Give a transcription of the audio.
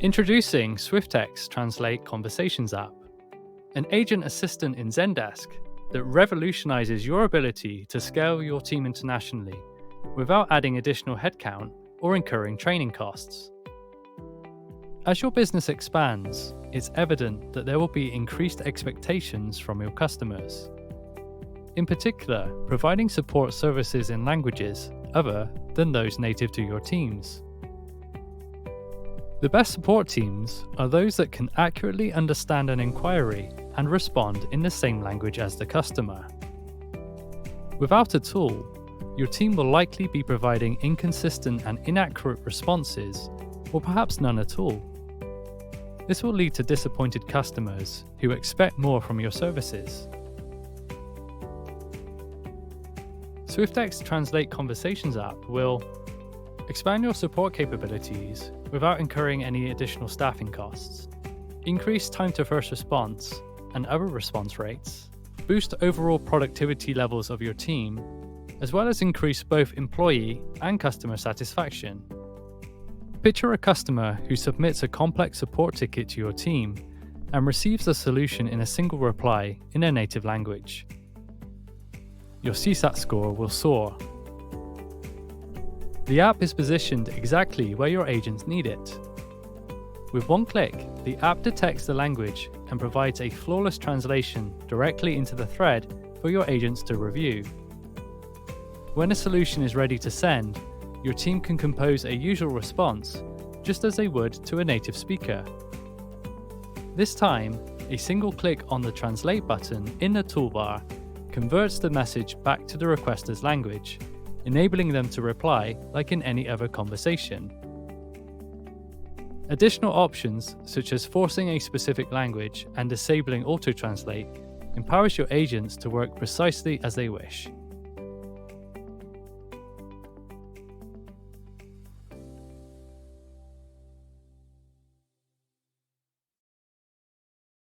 Introducing SwiftText Translate Conversations app, an agent assistant in Zendesk that revolutionizes your ability to scale your team internationally without adding additional headcount or incurring training costs. As your business expands, it's evident that there will be increased expectations from your customers. In particular, providing support services in languages other than those native to your teams. The best support teams are those that can accurately understand an inquiry and respond in the same language as the customer. Without a tool, your team will likely be providing inconsistent and inaccurate responses, or perhaps none at all. This will lead to disappointed customers who expect more from your services. SwiftText Translate Conversations app will expand your support capabilities without incurring any additional staffing costs, increase time to first response and other response rates, boost overall productivity levels of your team, as well as increase both employee and customer satisfaction. Picture a customer who submits a complex support ticket to your team and receives the solution in a single reply in their native language. Your CSAT score will soar. The app is positioned exactly where your agents need it. With one click, the app detects the language and provides a flawless translation directly into the thread for your agents to review. When a solution is ready to send, your team can compose a usual response just as they would to a native speaker. This time, a single click on the Translate button in the toolbar converts the message back to the requester's language, enabling them to reply like in any other conversation. Additional options, such as forcing a specific language and disabling auto-translate, empowers your agents to work precisely as they wish.